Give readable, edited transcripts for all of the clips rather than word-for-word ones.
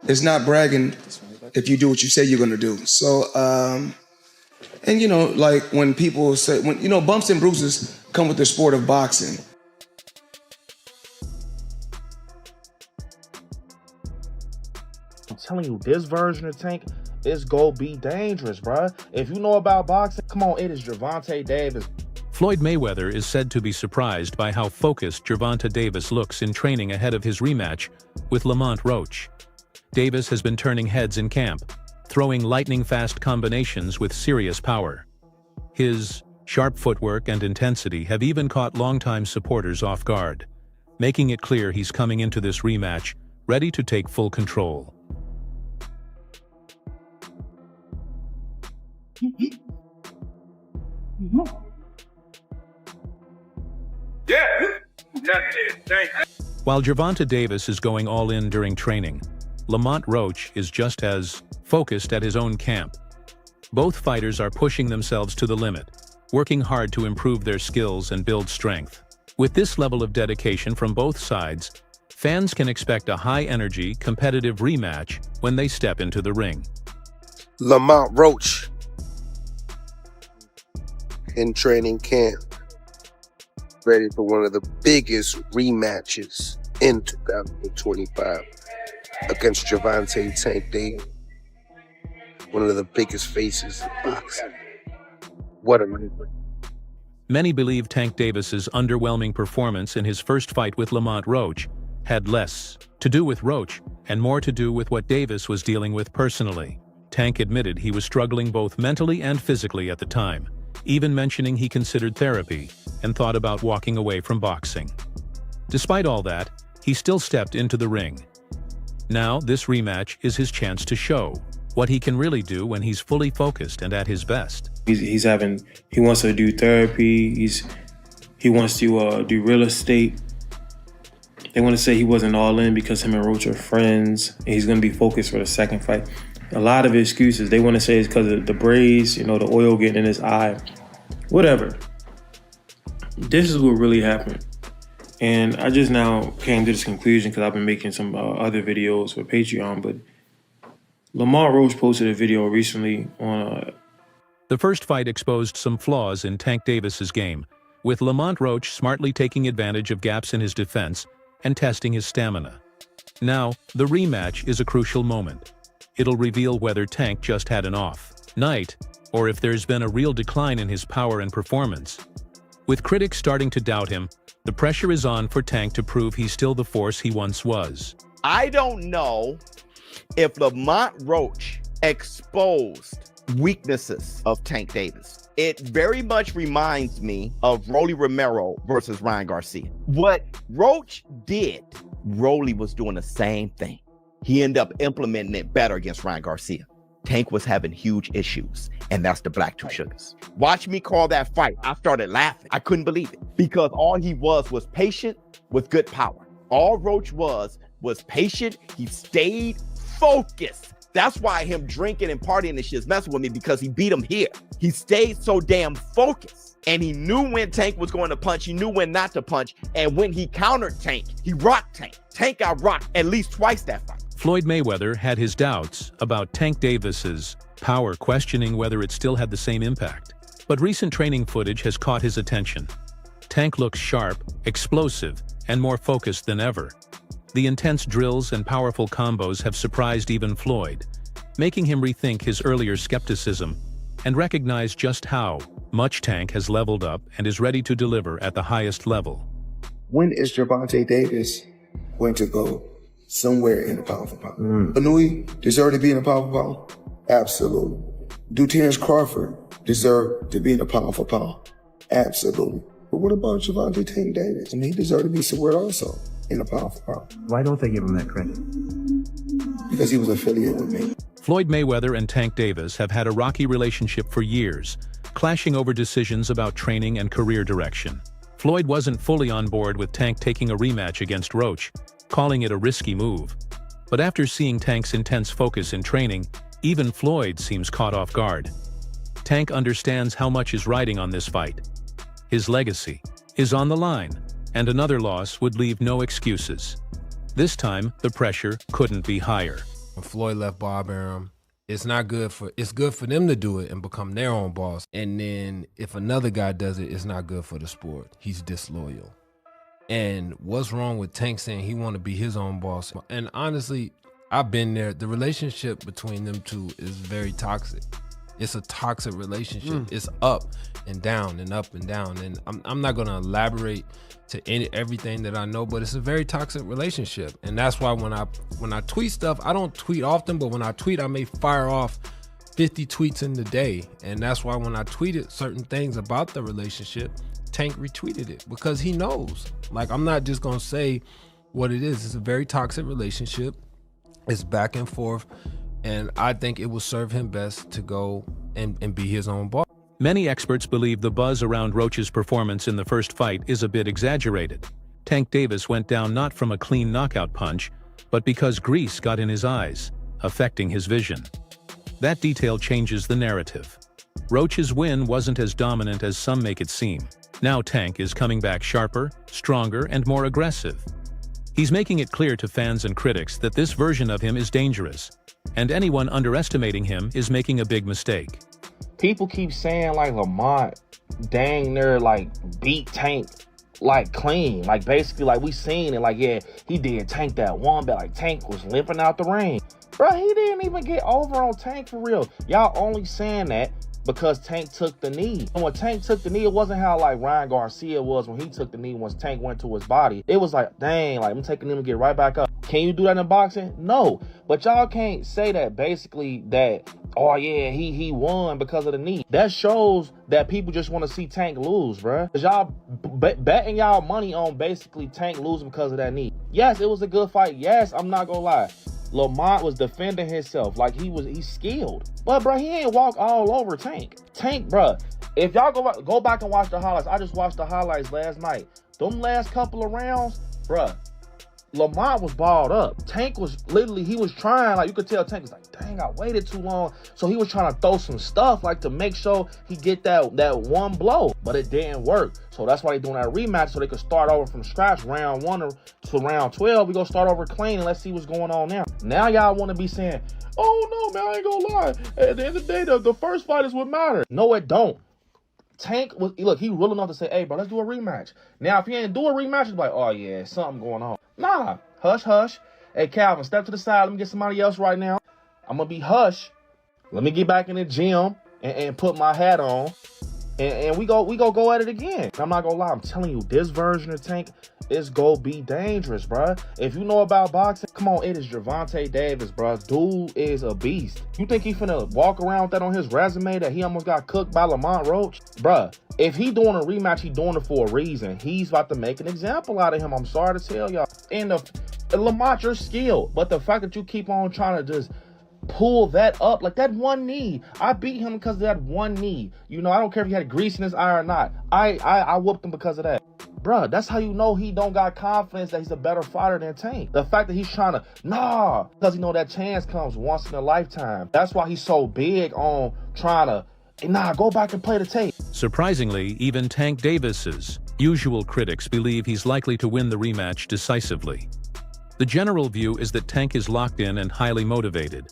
It's not bragging if you do what you say you're gonna do. So, and like when people say, bumps and bruises come with the sport of boxing. I'm telling you, this version of Tank is gonna be dangerous, bruh. If you know about boxing, come on, it is Gervonta Davis. Floyd Mayweather is said to be surprised by how focused Gervonta Davis looks in training ahead of his rematch with Lamont Roach. Davis has been turning heads in camp, throwing lightning-fast combinations with serious power. His sharp footwork and intensity have even caught longtime supporters off guard, making it clear he's coming into this rematch ready to take full control. While Gervonta Davis is going all in during training, Lamont Roach is just as focused at his own camp. Both fighters are pushing themselves to the limit, working hard to improve their skills and build strength. With this level of dedication from both sides, fans can expect a high-energy, competitive rematch when they step into the ring. Lamont Roach in training camp, ready for one of the biggest rematches in 2025 against Gervonta Tank Davis, one of the biggest faces in boxing. What a man. Many believe Tank Davis's underwhelming performance in his first fight with Lamont Roach had less to do with Roach and more to do with what Davis was dealing with personally. Tank admitted he was struggling both mentally and physically at the time, even mentioning he considered therapy and thought about walking away from boxing. Despite all that, he still stepped into the ring. Now, this rematch is his chance to show what he can really do when he's fully focused and at his best. He wants to do therapy, he wants to do real estate. They want to say he wasn't all in because him and Roach are friends, and he's going to be focused for the second fight. A lot of excuses. They want to say it's because of the braids, the oil getting in his eye. Whatever. This is what really happened. And I just now came to this conclusion because I've been making some other videos for Patreon, but Lamont Roach posted a video recently on... The first fight exposed some flaws in Tank Davis's game, with Lamont Roach smartly taking advantage of gaps in his defense and testing his stamina. Now, the rematch is a crucial moment. It'll reveal whether Tank just had an off night, or if there's been a real decline in his power and performance. With critics starting to doubt him, the pressure is on for Tank to prove he's still the force he once was. I don't know if Lamont Roach exposed weaknesses of Tank Davis. It very much reminds me of Rolly Romero versus Ryan Garcia. What Roach did, Rolly was doing the same thing. He ended up implementing it better against Ryan Garcia. Tank was having huge issues, and that's the Black Two Sugars. Watch me call that fight. I started laughing. I couldn't believe it because all he was patient with good power. All Roach was patient. He stayed focused. That's why him drinking and partying and shit is messing with me, because he beat him here. He stayed so damn focused, and he knew when Tank was going to punch. He knew when not to punch, and when he countered Tank, he rocked Tank. Tank got rocked at least twice that fight. Floyd Mayweather had his doubts about Tank Davis's power, questioning whether it still had the same impact. But recent training footage has caught his attention. Tank looks sharp, explosive, and more focused than ever. The intense drills and powerful combos have surprised even Floyd, making him rethink his earlier skepticism and recognize just how much Tank has leveled up and is ready to deliver at the highest level. When is Gervonta Davis going to go somewhere in the power for power? Anui deserve to be in the power for power? Absolutely. Do Terrence Crawford deserve to be in the power for power? Absolutely. But what about Gervonta Tank Davis? He deserved to be somewhere also in the power for power. Why don't they give him that credit? Because he was affiliated with me. Floyd Mayweather and Tank Davis have had a rocky relationship for years, clashing over decisions about training and career direction. Floyd wasn't fully on board with Tank taking a rematch against Roach, calling it a risky move. But after seeing Tank's intense focus in training, even Floyd seems caught off guard. Tank understands how much is riding on this fight. His legacy is on the line, and another loss would leave no excuses. This time, the pressure couldn't be higher. When Floyd left Bob Arum, it's good for them to do it and become their own boss. And then if another guy does it, it's not good for the sport. He's disloyal. And what's wrong with Tank saying he want to be his own boss? And honestly, I've been there. The relationship between them two is very toxic. It's a toxic relationship. It's up and down and up and down. And I'm not gonna elaborate to everything that I know, but it's a very toxic relationship. And that's why when I tweet stuff, I don't tweet often, but when I tweet, I may fire off 50 tweets in the day. And that's why when I tweeted certain things about the relationship, Tank retweeted it because he knows. Like, I'm not just gonna say what it is. It's a very toxic relationship. It's back and forth. And I think it will serve him best to go and be his own boss. Many experts believe the buzz around Roach's performance in the first fight is a bit exaggerated. Tank Davis went down not from a clean knockout punch, but because grease got in his eyes, affecting his vision. That detail changes the narrative. Roach's win wasn't as dominant as some make it seem. Now Tank is coming back sharper, stronger, and more aggressive. He's making it clear to fans and critics that this version of him is dangerous, and anyone underestimating him is making a big mistake. People keep saying like Lamont dang near like beat Tank like clean. Like basically like we seen it like, yeah, he did Tank that one, but like Tank was limping out the ring. Bro, he didn't even get over on Tank for real. Y'all only saying that because Tank took the knee. And when Tank took the knee, it wasn't how like Ryan Garcia was when he took the knee once Tank went to his body. It was like, dang, like I'm taking him to get right back up. Can you do that in boxing? No. But y'all can't say that basically that, oh yeah, he won because of the knee. That shows that people just want to see Tank lose, bruh. Cause y'all betting y'all money on basically Tank losing because of that knee. Yes, it was a good fight. Yes, I'm not gonna lie. Lamont was defending himself like he's skilled. But bro, he ain't walk all over Tank. Tank, bro, if y'all go back and watch the highlights, I just watched the highlights last night. Them last couple of rounds, bro, Lamont was balled up. Tank was literally, he was trying, like you could tell Tank was like, dang, I waited too long. So he was trying to throw some stuff like to make sure he get that one blow, but it didn't work. So that's why they doing that rematch so they could start over from scratch, round 1 to round 12. We gonna start over clean and let's see what's going on now. Now y'all want to be saying, oh no, man, I ain't gonna lie. At the end of the day, the first fight is what matters. No, it don't. Tank was, look, he real enough to say, hey, bro, let's do a rematch. Now, if he ain't do a rematch, it's like, oh, yeah, something going on. Nah, hush, hush. Hey, Calvin, step to the side. Let me get somebody else right now. I'm going to be hush. Let me get back in the gym and put my hat on. And we go at it again. I'm not going to lie. I'm telling you, this version of Tank is going to be dangerous, bro. If you know about boxing, come on, it is Gervonta Davis, bro. Dude is a beast. You think he finna walk around with that on his resume that he almost got cooked by Lamont Roach? Bruh, if he doing a rematch, he doing it for a reason. He's about to make an example out of him. I'm sorry to tell y'all. And Lamont, you're skilled. But the fact that you keep on trying to just pull that up, like that one knee. I beat him because of that one knee. You know, I don't care if he had grease in his eye or not. I whooped him because of that. Bruh, that's how you know he don't got confidence that he's a better fighter than Tank. The fact that he's trying to, because he know that chance comes once in a lifetime. That's why he's so big on trying to, go back and play the tape. Surprisingly, even Tank Davis's usual critics believe he's likely to win the rematch decisively. The general view is that Tank is locked in and highly motivated,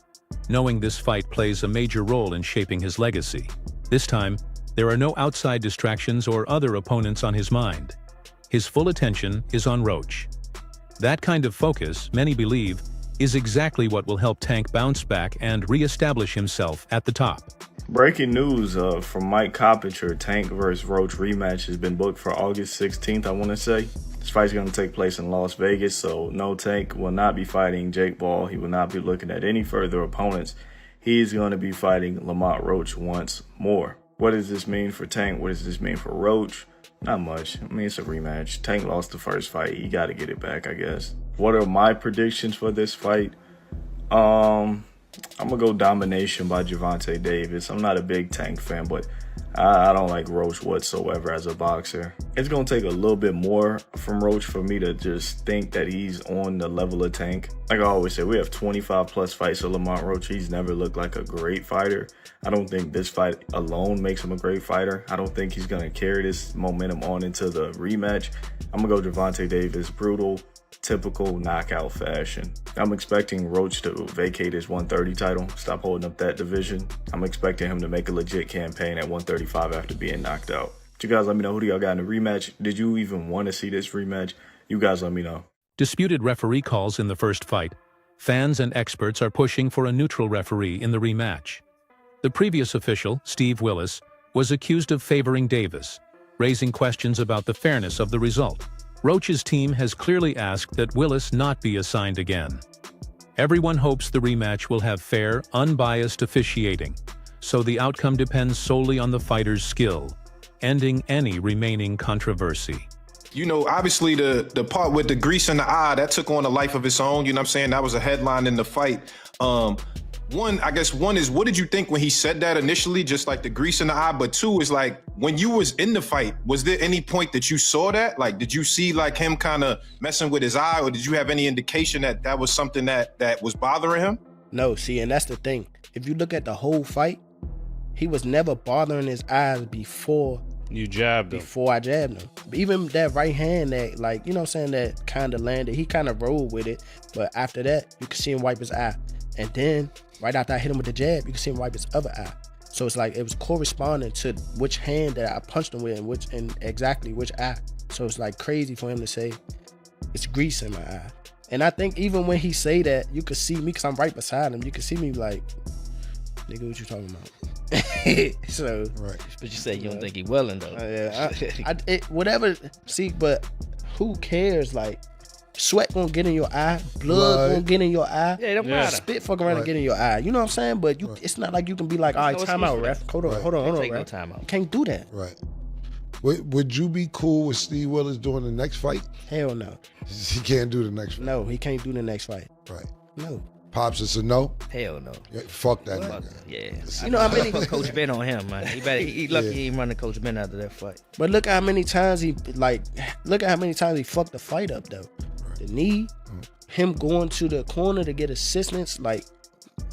knowing this fight plays a major role in shaping his legacy. This time, there are no outside distractions or other opponents on his mind. His full attention is on Roach. That kind of focus, many believe, is exactly what will help Tank bounce back and re-establish himself at the top. Breaking news from Mike Coppinger, Tank vs. Roach rematch has been booked for August 16th, I want to say. This fight's going to take place in Las Vegas, so no, Tank will not be fighting Jake Paul. He will not be looking at any further opponents. He's going to be fighting Lamont Roach once more. What does this mean for Tank? What does this mean for Roach? Not much. I mean, it's a rematch. Tank lost the first fight. He got to get it back, I guess. What are my predictions for this fight? I'm going to go domination by Gervonta Davis. I'm not a big Tank fan, but I don't like Roach whatsoever as a boxer. It's going to take a little bit more from Roach for me to just think that he's on the level of Tank. Like I always say, we have 25 plus fights of Lamont Roach. He's never looked like a great fighter. I don't think this fight alone makes him a great fighter. I don't think he's going to carry this momentum on into the rematch. I'm going to go Gervonta Davis, brutal, typical knockout fashion. I'm expecting Roach to vacate his 130 title, stop holding up that division. I'm expecting him to make a legit campaign at 135 after being knocked out. But you guys let me know, who do y'all got in the rematch? Did you even want to see this rematch? You guys let me know. Disputed referee calls in the first fight. Fans and experts are pushing for a neutral referee in the rematch. The previous official, Steve Willis, was accused of favoring Davis, raising questions about the fairness of the result. Roach's team has clearly asked that Willis not be assigned again. Everyone hopes the rematch will have fair, unbiased officiating, so the outcome depends solely on the fighter's skill, ending any remaining controversy. You know, obviously the part with the grease in the eye, that took on a life of its own, you know what I'm saying? That was a headline in the fight. One is, what did you think when he said that initially, just like the grease in the eye? But two is like, when you was in the fight, was there any point that you saw that? Like, did you see like him kind of messing with his eye, or did you have any indication that that was something that was bothering him? No, see, and that's the thing. If you look at the whole fight, he was never bothering his eyes before you jabbed him. Before I jabbed him. Even that right hand that, like, you know what I'm saying, that kind of landed, he kind of rolled with it. But after that, you could see him wipe his eye. And then, right after I hit him with the jab, you could see him wipe his other eye. So it's like, it was corresponding to which hand that I punched him with and exactly which eye. So it's like crazy for him to say, it's grease in my eye. And I think even when he say that, you could see me, because I'm right beside him, you could see me like, nigga, what you talking about? So, right. But you said you don't think he willing though. Whatever. See, but who cares? Like, sweat gonna get in your eye, blood gonna get in your eye. Yeah, it don't matter. Spit fuck around and get in your eye. You know what I'm saying? But you, it's not like you can be like, all right, time out, ref. Hold on, Take no ref. time out. You can't do that. Right. Would you be cool with Steve Willis doing the next fight? Hell no. He can't do the next fight. No, he can't do the next fight. Right. No. Pops, it's a no? Hell no. Yeah, fuck that nigga. Yeah. You know how many Coach Ben on him, man. He lucky he ain't running Coach Ben after that fight. But look at how many times he fucked the fight up though. Right. The knee, him going to the corner to get assistance, like,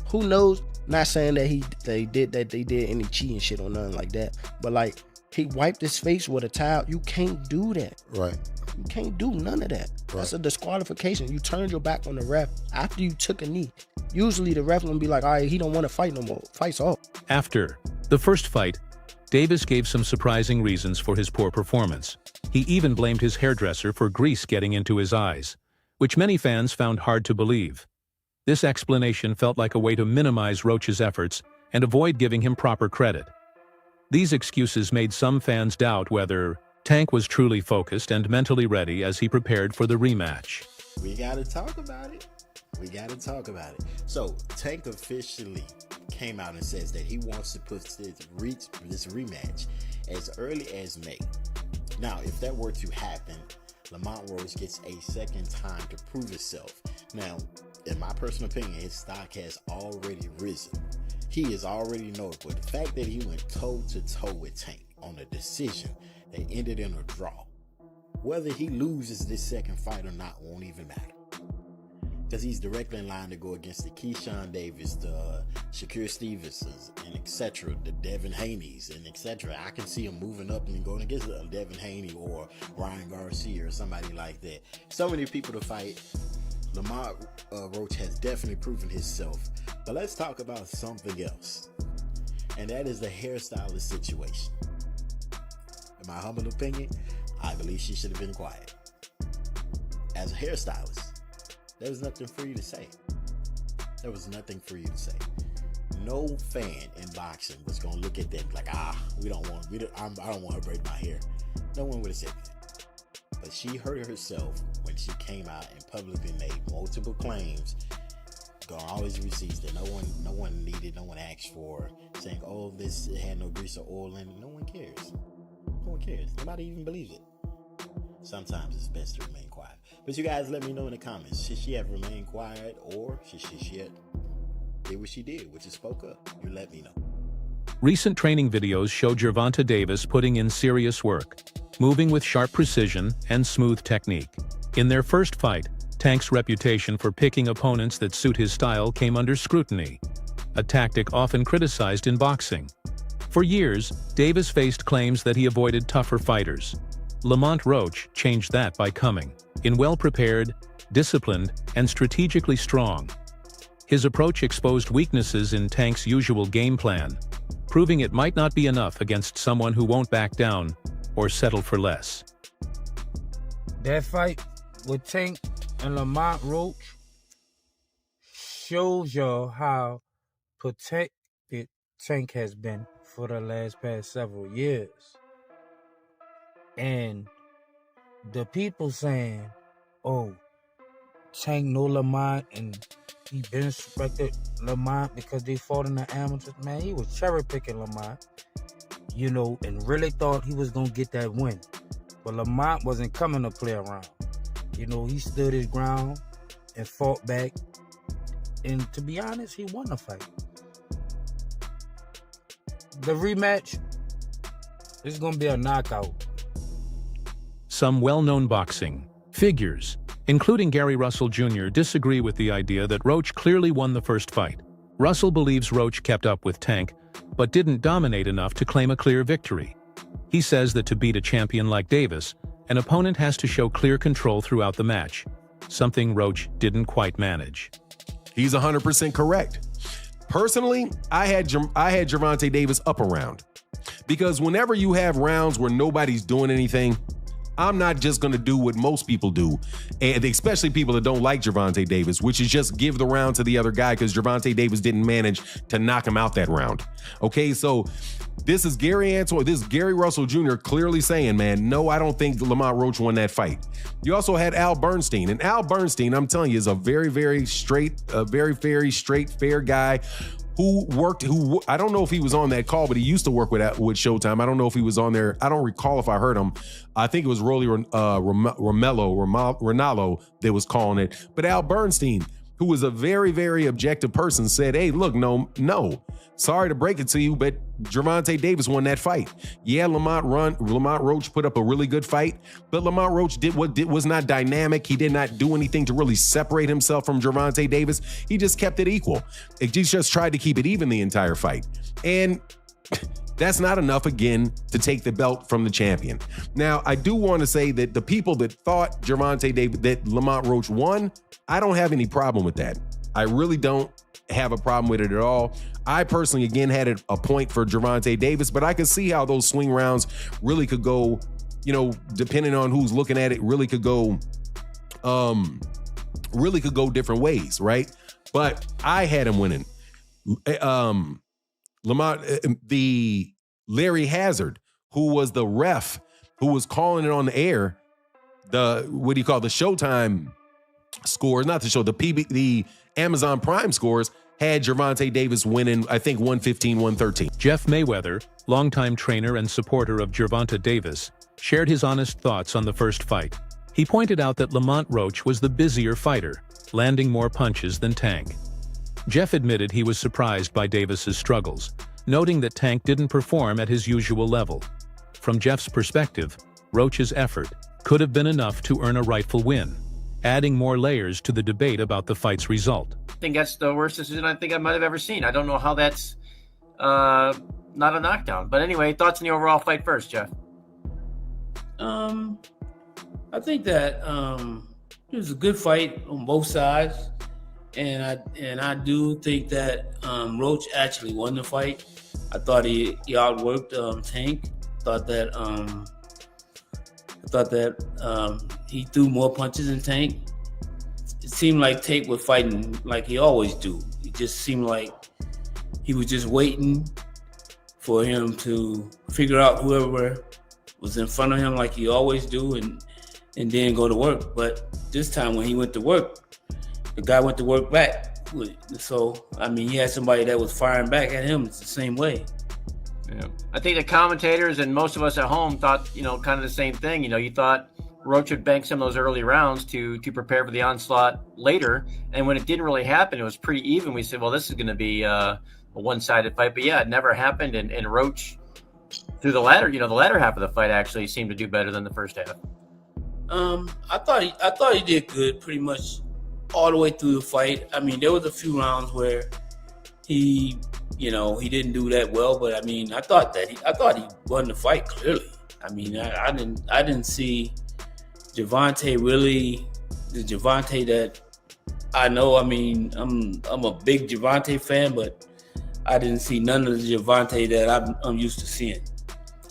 who knows? Not saying that they did any cheating shit or nothing like that. But like, he wiped his face with a towel. You can't do that. Right. You can't do none of that. Right. That's a disqualification. You turned your back on the ref after you took a knee. Usually the ref will be like, all right, he don't want to fight no more. Fight's off. After the first fight, Davis gave some surprising reasons for his poor performance. He even blamed his hairdresser for grease getting into his eyes, which many fans found hard to believe. This explanation felt like a way to minimize Roach's efforts and avoid giving him proper credit. These excuses made some fans doubt whether Tank was truly focused and mentally ready as he prepared for the rematch. We gotta talk about it. So Tank officially came out and says that he wants to put this rematch as early as May. Now, if that were to happen, Lamont Roach gets a second time to prove himself. Now, in my personal opinion, his stock has already risen. He is already notable. The fact that he went toe-to-toe with Tank on a decision that ended in a draw, whether he loses this second fight or not won't even matter, because he's directly in line to go against the Keyshawn Davis, the Shakur Stevensons, and etc., the Devin Haney's, and etc. I can see him moving up and going against Devin Haney or Ryan Garcia or somebody like that. So many people to fight. Lamont Roach has definitely proven himself. But let's talk about something else, and that is the hairstylist situation. In my humble opinion, I believe she should have been quiet. As a hairstylist, there was nothing for you to say. No fan in boxing was gonna look at that like, I don't want her to braid my hair. No one would have said that. But she hurt herself when she came out and publicly made multiple claims, got all these receipts that no one needed, no one asked for, saying, oh, this had no grease or oil in it. No one cares. Nobody even believes it. Sometimes it's best to remain quiet. But you guys let me know in the comments. Should she have remained quiet, or should she have did what she did, which is spoke up? You let me know. Recent training videos show Gervonta Davis putting in serious work, moving with sharp precision and smooth technique. In their first fight, Tank's reputation for picking opponents that suit his style came under scrutiny, a tactic often criticized in boxing. For years, Davis faced claims that he avoided tougher fighters. Lamont Roach changed that by coming in well-prepared, disciplined, and strategically strong. His approach exposed weaknesses in Tank's usual game plan, proving it might not be enough against someone who won't back down or settle for less. That fight with Tank and Lamont Roach shows y'all how protected Tank has been for the past several years. And the people saying, oh, Tank know Lamont and he been respected Lamont because they fought in the amateurs. Man, he was cherry picking Lamont, and really thought he was gonna get that win. But Lamont wasn't coming to play around. He stood his ground and fought back. And to be honest, he won the fight. The rematch is gonna be a knockout. Some well-known boxing figures, including Gary Russell Jr., disagree with the idea that Roach clearly won the first fight. Russell believes Roach kept up with Tank, but didn't dominate enough to claim a clear victory. He says that to beat a champion like Davis, an opponent has to show clear control throughout the match, something Roach didn't quite manage. He's 100% correct. Personally, I had Gervonta Davis up a round, because whenever you have rounds where nobody's doing anything, I'm not just going to do what most people do, and especially people that don't like Gervonta Davis, which is just give the round to the other guy because Gervonta Davis didn't manage to knock him out that round. Okay, so this is Gary Russell Jr. clearly saying, man, no, I don't think Lamont Roach won that fight. You also had Al Bernstein, and Al Bernstein, I'm telling you, is a very, very straight, fair guy who I don't know if he was on that call, but he used to work with Showtime. I don't know if he was on there. I don't recall if I heard him. I think it was Rolly Ronaldo that was calling it. But Al Bernstein, who was a very, very objective person, said, hey, look, no, sorry to break it to you, but Gervonta Davis won that fight. Yeah, Lamont Roach put up a really good fight, but Lamont Roach was not dynamic. He did not do anything to really separate himself from Gervonta Davis. He just kept it equal. He just tried to keep it even the entire fight. And that's not enough, again, to take the belt from the champion. Now, I do want to say that the people that thought that Lamont Roach won, I don't have any problem with that. I really don't have a problem with it at all. I personally, again, had a point for Gervonta Davis, but I can see how those swing rounds really could go, depending on who's looking at it, really could go different ways, right? But I had him winning. Larry Hazard, who was the ref, who was calling it on the air, the Showtime scores, not the show, the Amazon Prime scores, had Gervonta Davis winning, I think, 115-113. Jeff Mayweather, longtime trainer and supporter of Gervonta Davis, shared his honest thoughts on the first fight. He pointed out that Lamont Roach was the busier fighter, landing more punches than Tank. Jeff admitted he was surprised by Davis's struggles, noting that Tank didn't perform at his usual level. From Jeff's perspective, Roach's effort could have been enough to earn a rightful win, adding more layers to the debate about the fight's result. I think that's the worst decision I think I might have ever seen. I don't know how that's not a knockdown. But anyway, thoughts on the overall fight first, Jeff? I think that it was a good fight on both sides, and I do think that Roach actually won the fight. I thought he outworked Tank. I thought that he threw more punches than Tank. It seemed like Tank was fighting like he always do. It just seemed like he was just waiting for him to figure out whoever was in front of him like he always do and then go to work. But this time when he went to work, the guy went to work back. So, he had somebody that was firing back at him the same way. Yeah. I think the commentators and most of us at home thought, kind of the same thing. You thought Roach would bank some of those early rounds to prepare for the onslaught later. And when it didn't really happen, it was pretty even. We said, well, this is going to be a one-sided fight. But yeah, it never happened. And Roach, through the latter half of the fight, actually seemed to do better than the first half. I thought he did good pretty much all the way through the fight. There was a few rounds where he didn't do that well, but I thought he won the fight clearly. I didn't see Gervonta really the Gervonta that I know. I mean, I'm a big Gervonta fan, but I didn't see none of the Gervonta that I'm used to seeing.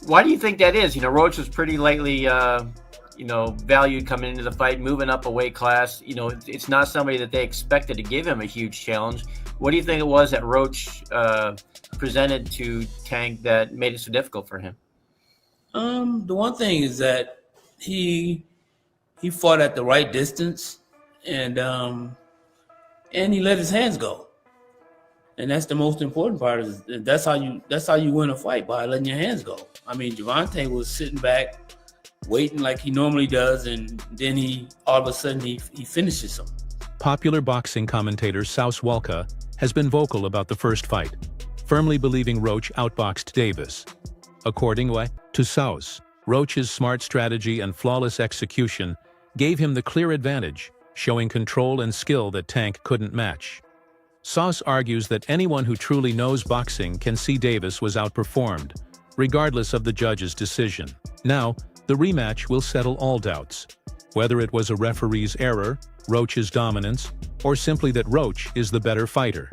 Why do you think that is? You know, Roach was pretty lately, valued coming into the fight, moving up a weight class. You know, it's not somebody that they expected to give him a huge challenge. What do you think it was that Roach presented to Tank that made it so difficult for him? The one thing is that he fought at the right distance, and he let his hands go, and that's the most important part. Is that's how you win a fight, by letting your hands go. I mean, Gervonta was sitting back, waiting like he normally does, and then all of a sudden he finishes him. Popular boxing commentator Saus Walka has been vocal about the first fight, firmly believing Roach outboxed Davis. According to Saus, Roach's smart strategy and flawless execution gave him the clear advantage, showing control and skill that Tank couldn't match. Saus argues that anyone who truly knows boxing can see Davis was outperformed, regardless of the judge's decision. Now, the rematch will settle all doubts, whether it was a referee's error, Roach's dominance, or simply that Roach is the better fighter.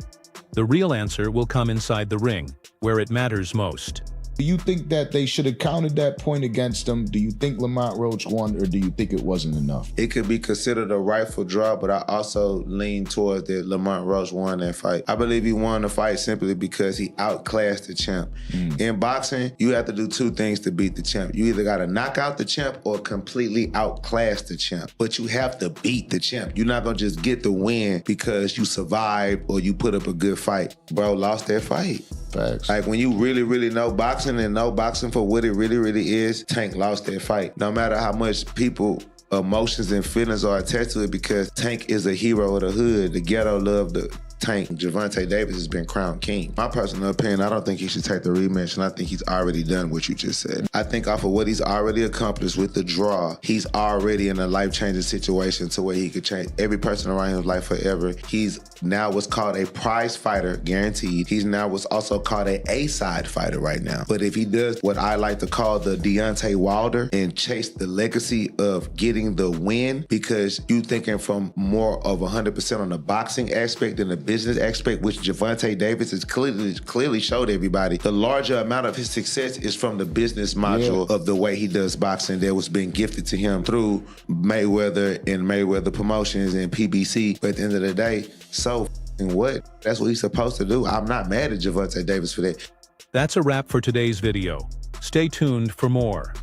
The real answer will come inside the ring, where it matters most. Do you think that they should have counted that point against him? Do you think Lamont Roach won, or do you think it wasn't enough? It could be considered a rightful draw, but I also lean towards that Lamont Roach won that fight. I believe he won the fight simply because he outclassed the champ. In boxing, you have to do two things to beat the champ. You either got to knock out the champ or completely outclass the champ. But you have to beat the champ. You're not going to just get the win because you survived or you put up a good fight. Bro lost that fight. Facts. Like when you really, really know boxing and know boxing for what it really, really is, Tank lost that fight. No matter how much people emotions and feelings are attached to it, because Tank is a hero of the hood. The ghetto loved the Tank. Gervonta Davis has been crowned king. My personal opinion, I don't think he should take the rematch, and I think he's already done what you just said. I think off of what he's already accomplished with the draw, he's already in a life-changing situation to where he could change every person around his life forever. He's now what's called a prize fighter, guaranteed. He's now what's also called a A-side fighter right now. But if he does what I like to call the Deontay Wilder and chase the legacy of getting the win, because you thinking from more of 100% on the boxing aspect than the business aspect, which Gervonta Davis has clearly showed everybody. The larger amount of his success is from the business module of the way he does boxing that was being gifted to him through Mayweather and Mayweather Promotions and PBC. But at the end of the day, so what? That's what he's supposed to do. I'm not mad at Gervonta Davis for that. That's a wrap for today's video. Stay tuned for more.